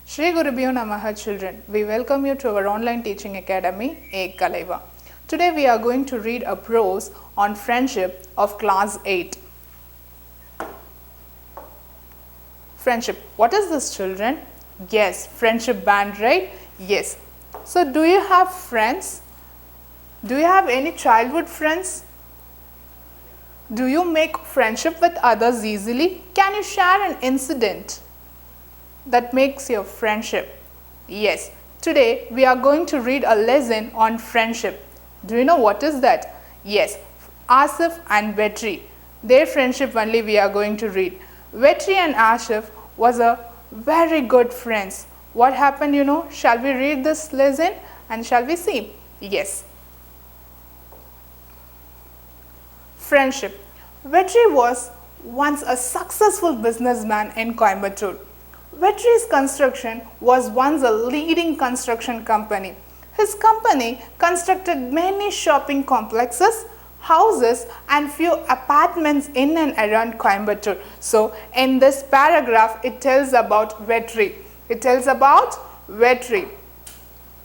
Shri Gurubhyo Namaha children, we welcome you to our online teaching academy, A Kalaiva. Today we are going to read a prose on friendship of class 8. Friendship. What is this, children? Yes, friendship band, right? Yes. So do you have friends? Do you have any childhood friends? Do you make friendship with others easily? Can you share an incident that makes your friendship? Yes. Today we are going to read a lesson on friendship. Do you know what is that? Yes. Asif and VIII. Their friendship only we are going to read. VIII and Asif was a very good friends. What happened, you know? Shall we read this lesson and shall we see? Yes. Friendship. VIII was once a successful businessman in Coimbatore. VIII's construction was once a leading construction company. His company constructed many shopping complexes, houses and few apartments in and around Coimbatore. So, in this paragraph, it tells about VIII. It tells about VIII.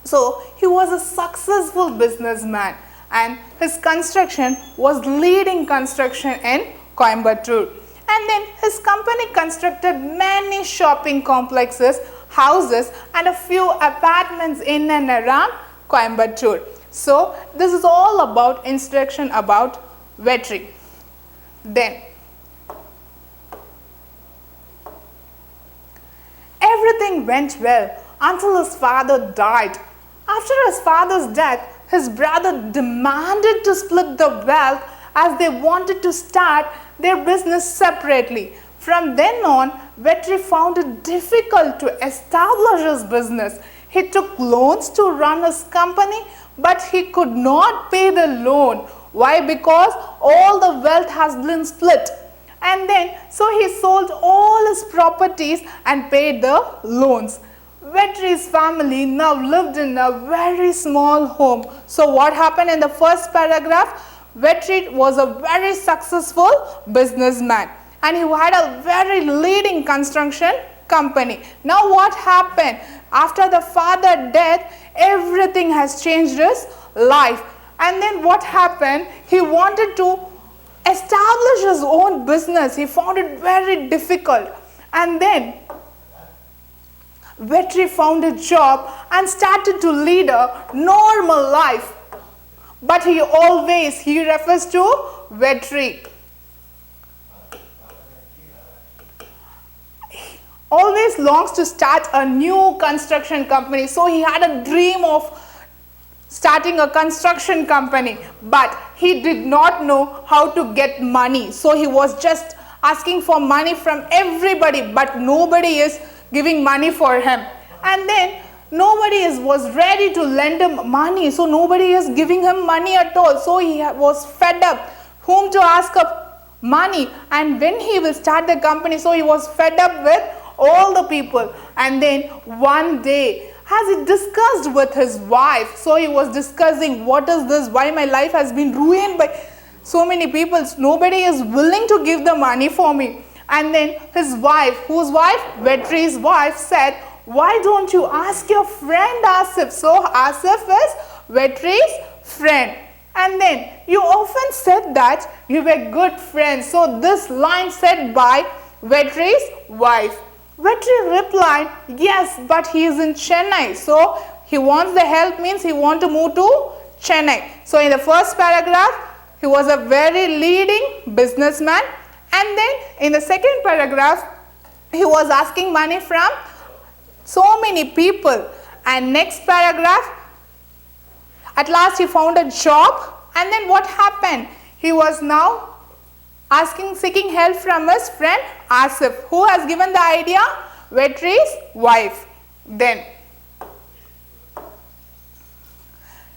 So, he was a successful businessman and his construction was leading construction in Coimbatore. And then his company constructed many shopping complexes, houses and a few apartments in and around Coimbatore. So, this is all about instruction about VIII. Then, everything went well until his father died. After his father's death, his brother demanded to split the wealth as they wanted to start their business separately. From then on, VIII found it difficult to establish his business. He took loans to run his company, but he could not pay the loan. Why? Because all the wealth has been split. And then, so he sold all his properties and paid the loans. VIII's family now lived in a very small home. So what happened in the first paragraph? VIII was a very successful businessman and he had a very leading construction company. Now what happened? After the father death, everything has changed his life. And then what happened? He wanted to establish his own business. He found it very difficult. And then VIII found a job and started to lead a normal life. But he refers to VIII. He always longs to start a new construction company. So he had a dream of starting a construction company. But he did not know how to get money. So he was just asking for money from everybody. But nobody is giving money for him. And then nobody was ready to lend him money. So nobody is giving him money at all. So he was fed up. Whom to ask of money? And when he will start the company, so he was fed up with all the people. And then one day, as he discussed with his wife, so he was discussing, what is this? Why my life has been ruined by so many people? Nobody is willing to give the money for me. And then his wife, whose wife? VIII's wife said, why don't you ask your friend Asif? So Asif is VIII's friend. And then you often said that you were good friends. So this line said by VIII's wife. VIII replied, yes, but he is in Chennai. So he wants the help means he wants to move to Chennai. So in the first paragraph, he was a very leading businessman. And then in the second paragraph, he was asking money from so many people. And next paragraph, at last he found a job. And then what happened? He was now seeking help from his friend Asif. Who has given the idea? VIII's wife. Then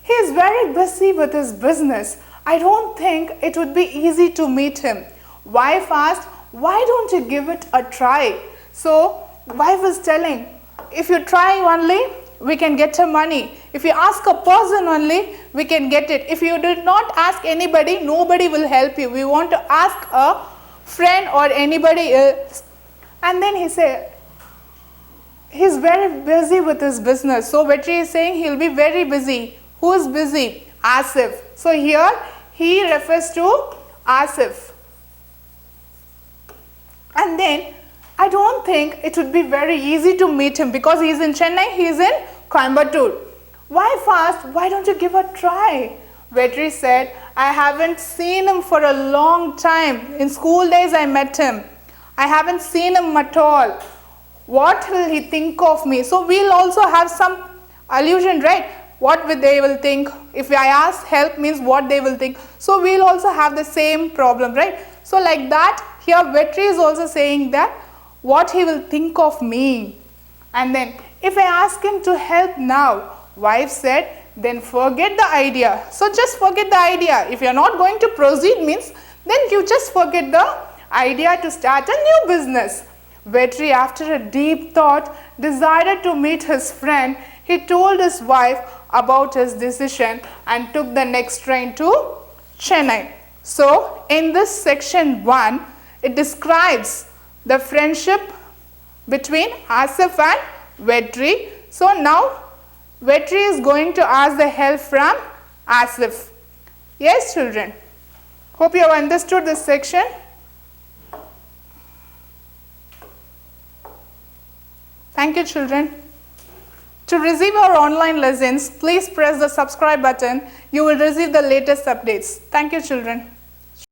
he is very busy with his business. I don't think it would be easy to meet him. Wife asked, why don't you give it a try? So wife is telling, if you try only, we can get the money. If you ask a person only, we can get it. If you did not ask anybody, nobody will help you. We want to ask a friend or anybody else. And then he said, he's very busy with his business. So Vetri is saying he'll be very busy. Who is busy? Asif. So here he refers to Asif. And then I don't think it would be very easy to meet him because he's in Chennai, he's in Coimbatore. Why fast? Why don't you give a try? Vetri said, I haven't seen him for a long time. In school days I met him. I haven't seen him at all. What will he think of me? So we'll also have some allusion, right? What they will think. If I ask help means what they will think. So we'll also have the same problem, right? So like that, here Vetri is also saying that what he will think of me. And then if I ask him to help now, wife said, then forget the idea. So just forget the idea. If you're not going to proceed means, then you just forget the idea to start a new business. Vetri, after a deep thought, decided to meet his friend. He told his wife about his decision and took the next train to Chennai. So in this section 1, it describes the friendship between Asif and Vetri. So now Vetri is going to ask the help from Asif. Yes, children. Hope you have understood this section. Thank you, children. To receive our online lessons, please press the subscribe button. You will receive the latest updates. Thank you, children.